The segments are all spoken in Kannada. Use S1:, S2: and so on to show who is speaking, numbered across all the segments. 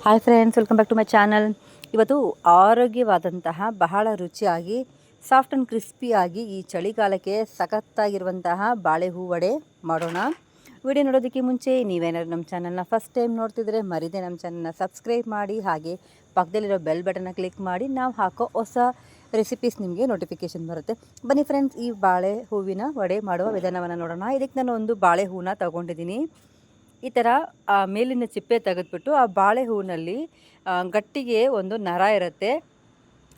S1: Hi friends, welcome back to my channel. ಇವತ್ತು ಆರೋಗ್ಯವಾದಂತಹ ಬಹಳ ರುಚಿಯಾಗಿ ಸಾಫ್ಟ್ ಆ್ಯಂಡ್ ಕ್ರಿಸ್ಪಿಯಾಗಿ ಈ ಚಳಿಗಾಲಕ್ಕೆ ಸಖತ್ತಾಗಿರುವಂತಹ ಬಾಳೆ ಹೂ ವಡೆ ಮಾಡೋಣ. ವಿಡಿಯೋ ನೋಡೋದಕ್ಕೆ ಮುಂಚೆ ನೀವೇನಾದ್ರು ನಮ್ಮ ಚಾನಲ್ನ ಫಸ್ಟ್ ಟೈಮ್ ನೋಡ್ತಿದ್ರೆ ಮರಿದೆ ನಮ್ಮ ಚಾನಲ್ನ ಸಬ್ಸ್ಕ್ರೈಬ್ ಮಾಡಿ, ಹಾಗೆ ಪಕ್ಕದಲ್ಲಿರೋ ಬೆಲ್ ಬಟನ್ನ ಕ್ಲಿಕ್ ಮಾಡಿ ನಾವು ಹಾಕೋ ಹೊಸ ರೆಸಿಪೀಸ್ ನಿಮಗೆ ನೋಟಿಫಿಕೇಷನ್ ಬರುತ್ತೆ. ಬನ್ನಿ ಫ್ರೆಂಡ್ಸ್, ಈ ಬಾಳೆ ಹೂವಿನ ವಡೆ ಮಾಡುವ ವಿಧಾನವನ್ನು ನೋಡೋಣ. ಇದಕ್ಕೆ ನಾನು ಒಂದು ಬಾಳೆ ಹೂವನ್ನ ತೊಗೊಂಡಿದ್ದೀನಿ. ಈ ಥರ ಮೇಲಿನ ಚಿಪ್ಪೆ ತೆಗೆದುಬಿಟ್ಟು ಆ ಬಾಳೆ ಹೂವಿನಲ್ಲಿ ಗಟ್ಟಿಗೆ ಒಂದು ನರ ಇರುತ್ತೆ,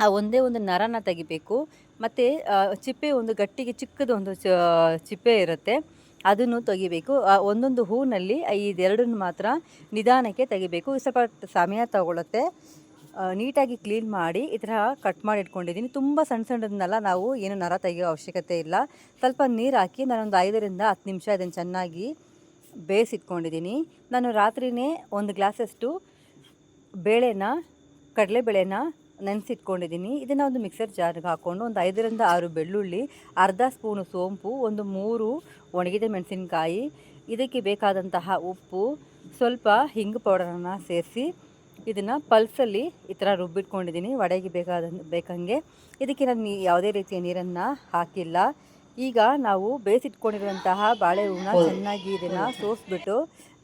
S1: ಆ ಒಂದೇ ಒಂದು ನರನ ತೆಗಿಬೇಕು. ಮತ್ತು ಚಿಪ್ಪೆ ಒಂದು ಗಟ್ಟಿಗೆ ಚಿಕ್ಕದೊಂದು ಚಿಪ್ಪೆ ಇರುತ್ತೆ, ಅದನ್ನು ತೆಗಿಬೇಕು. ಒಂದೊಂದು ಹೂವಿನಲ್ಲಿ ಇದೆರಡನ್ನು ಮಾತ್ರ ನಿಧಾನಕ್ಕೆ ತೆಗಿಬೇಕು. ಸ್ವಲ್ಪ ಸಮಯ ತಗೊಳುತ್ತೆ. ನೀಟಾಗಿ ಕ್ಲೀನ್ ಮಾಡಿ ಈ ಥರ ಕಟ್ ಮಾಡಿ ಇಟ್ಕೊಂಡಿದ್ದೀನಿ. ತುಂಬ ಸಣ್ಣ ಸಣ್ಣದನ್ನೆಲ್ಲ ನಾವು ಏನು ನರ ತೆಗಿಯೋ ಅವಶ್ಯಕತೆ ಇಲ್ಲ. ಸ್ವಲ್ಪ ನೀರು ಹಾಕಿ ನಾನೊಂದು 5ರಿಂದ 10 ನಿಮಿಷ ಇದನ್ನು ಚೆನ್ನಾಗಿ ಬೇಯಿಸಿಟ್ಕೊಂಡಿದ್ದೀನಿ. ನಾನು ರಾತ್ರಿಯೇ 1 ಗ್ಲಾಸಷ್ಟು ಕಡಲೆಬೇಳೆನ ನೆನೆಸಿಟ್ಕೊಂಡಿದ್ದೀನಿ. ಇದನ್ನು ಒಂದು ಮಿಕ್ಸರ್ ಜಾರ್ಗೆ ಹಾಕ್ಕೊಂಡು ಒಂದು 5ರಿಂದ 6 ಬೆಳ್ಳುಳ್ಳಿ, ಅರ್ಧ ಸ್ಪೂನು ಸೋಂಪು, ಒಂದು 3 ಒಣಗಿದ ಮೆಣಸಿನಕಾಯಿ, ಇದಕ್ಕೆ ಬೇಕಾದಂತಹ ಉಪ್ಪು, ಸ್ವಲ್ಪ ಹಿಂಗು ಪೌಡರನ್ನು ಸೇರಿಸಿ ಇದನ್ನು ಪಲ್ಸಲ್ಲಿ ಈ ಥರ ರುಬ್ಬಿಟ್ಕೊಂಡಿದ್ದೀನಿ. ವಡೆಗೆ ಬೇಕಂಗೆ ಇದಕ್ಕೆ ನಾನು ಯಾವುದೇ ರೀತಿಯ ನೀರನ್ನು ಹಾಕಿಲ್ಲ. ಈಗ ನಾವು ಬೇಯಿಸಿಟ್ಕೊಂಡಿರುವಂತಹ ಬಾಳೆ ಹೂವನ್ನ ಚೆನ್ನಾಗಿ ಇದನ್ನು ಸೋಸಿಬಿಟ್ಟು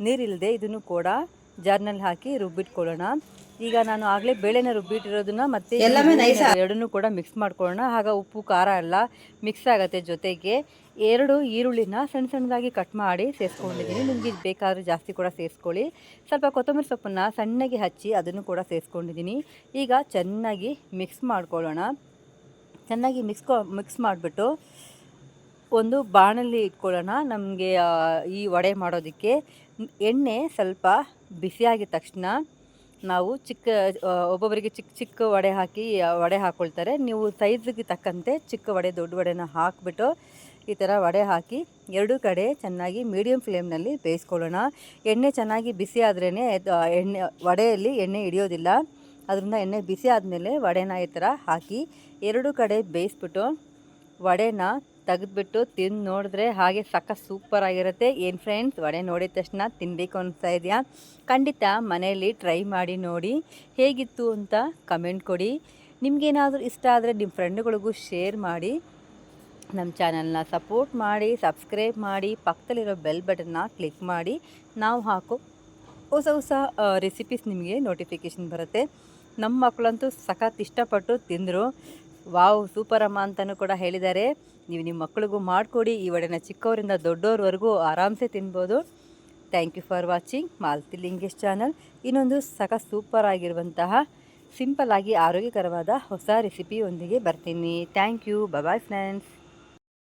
S1: ನೀರಿಲ್ಲದೆ ಇದನ್ನು ಕೂಡ ಜಾರ್ನಲ್ಲಿ ಹಾಕಿ ರುಬ್ಬಿಟ್ಕೊಳ್ಳೋಣ. ಈಗ ನಾನು ಆಗಲೇ ಬೇಳೆನ ರುಬ್ಬಿಟ್ಟಿರೋದನ್ನ ಮತ್ತು ಎರಡನ್ನೂ ಕೂಡ ಮಿಕ್ಸ್ ಮಾಡ್ಕೊಳ್ಳೋಣ. ಆಗ ಉಪ್ಪು ಖಾರ ಎಲ್ಲ ಮಿಕ್ಸ್ ಆಗುತ್ತೆ. ಜೊತೆಗೆ 2 ಈರುಳ್ಳಿನ ಸಣ್ಣ ಸಣ್ಣದಾಗಿ ಕಟ್ ಮಾಡಿ ಸೇರಿಸ್ಕೊಂಡಿದ್ದೀನಿ. ನಿಮಗೆ ಬೇಕಾದರೆ ಜಾಸ್ತಿ ಕೂಡ ಸೇರಿಸ್ಕೊಳ್ಳಿ. ಸ್ವಲ್ಪ ಕೊತ್ತಂಬರಿ ಸೊಪ್ಪನ್ನು ಸಣ್ಣಗೆ ಹಚ್ಚಿ ಅದನ್ನು ಕೂಡ ಸೇರಿಸ್ಕೊಂಡಿದ್ದೀನಿ. ಈಗ ಚೆನ್ನಾಗಿ ಮಿಕ್ಸ್ ಮಾಡ್ಕೊಳ್ಳೋಣ. ಚೆನ್ನಾಗಿ ಮಿಕ್ಸ್ ಮಾಡಿಬಿಟ್ಟು ಒಂದು ಬಾಣಲಿ ಇಟ್ಕೊಳ್ಳೋಣ. ನಮಗೆ ಈ ವಡೆ ಮಾಡೋದಕ್ಕೆ ಎಣ್ಣೆ ಸ್ವಲ್ಪ ಬಿಸಿಯಾಗಿದ ತಕ್ಷಣ ನಾವು ಒಬ್ಬೊಬ್ಬರಿಗೆ ಚಿಕ್ಕ ವಡೆ ಹಾಕಿ ವಡೆ ಹಾಕ್ಕೊಳ್ತಾರೆ. ನೀವು ಸೈಜಿಗೆ ತಕ್ಕಂತೆ ಚಿಕ್ಕ ವಡೆ ದೊಡ್ಡ ವಡೆನ ಹಾಕಿಬಿಟ್ಟು ಈ ಥರ ವಡೆ ಹಾಕಿ 2 ಕಡೆ ಚೆನ್ನಾಗಿ ಮೀಡಿಯಮ್ ಫ್ಲೇಮ್ನಲ್ಲಿ ಬೇಯಿಸ್ಕೊಳ್ಳೋಣ. ಎಣ್ಣೆ ಚೆನ್ನಾಗಿ ಬಿಸಿ ಆದ್ರೇ ವಡೆಯಲ್ಲಿ ಎಣ್ಣೆ ಹಿಡಿಯೋದಿಲ್ಲ. ಅದರಿಂದ ಎಣ್ಣೆ ಬಿಸಿ ಆದಮೇಲೆ ವಡೆನ ಈ ಥರ ಹಾಕಿ 2 ಕಡೆ ಬೇಯಿಸ್ಬಿಟ್ಟು ವಡೆನ ತೆಗೆದ್ಬಿಟ್ಟು ತಿಂದು ನೋಡಿದ್ರೆ ಹಾಗೆ ಸೂಪರಾಗಿರುತ್ತೆ. ಏನು ಫ್ರೆಂಡ್ಸ್, ವಡೆ ನೋಡಿದ ತಕ್ಷಣ ತಿನ್ನಬೇಕು ಅನಿಸ್ತಾ ಇದೆಯಾ? ಖಂಡಿತ ಮನೆಯಲ್ಲಿ ಟ್ರೈ ಮಾಡಿ ನೋಡಿ, ಹೇಗಿತ್ತು ಅಂತ ಕಮೆಂಟ್ ಕೊಡಿ. ನಿಮಗೇನಾದರೂ ಇಷ್ಟ ಆದರೆ ನಿಮ್ಮ ಫ್ರೆಂಡುಗಳಿಗೂ ಶೇರ್ ಮಾಡಿ, ನಮ್ಮ ಚಾನಲ್ನ ಸಪೋರ್ಟ್ ಮಾಡಿ, ಸಬ್ಸ್ಕ್ರೈಬ್ ಮಾಡಿ, ಪಕ್ಕದಲ್ಲಿರೋ ಬೆಲ್ ಬಟನ್ನ ಕ್ಲಿಕ್ ಮಾಡಿ. ನಾವು ಹಾಕೋ ಹೊಸ ರೆಸಿಪೀಸ್ ನಿಮಗೆ ನೋಟಿಫಿಕೇಷನ್ ಬರುತ್ತೆ. ನಮ್ಮ ಮಕ್ಕಳಂತೂ ಇಷ್ಟಪಟ್ಟು ತಿಂದರು. ವಾವ್, ಸೂಪರ್ ಅಮ್ಮ ಅಂತಲೂ ಕೂಡ ಹೇಳಿದ್ದಾರೆ. ನೀವು ನಿಮ್ಮ ಮಕ್ಕಳಿಗೂ ಮಾಡಿಕೊಡಿ. ಈ ವಡೆನ ಚಿಕ್ಕವರಿಂದ ದೊಡ್ಡೋರ್ವರೆಗೂ ಆರಾಮ್ಸೆ ತಿನ್ಬೋದು. Thank you for watching Malathi Lingesh channel. ಇನ್ನೊಂದು ಸೂಪರ್ ಆಗಿರುವಂತಹ ಸಿಂಪಲ್ ಆಗಿ ಆರೋಗ್ಯಕರವಾದ ಹೊಸ ರೆಸಿಪಿಯೊಂದಿಗೆ ಬರ್ತೀನಿ. Thank you. Bye friends.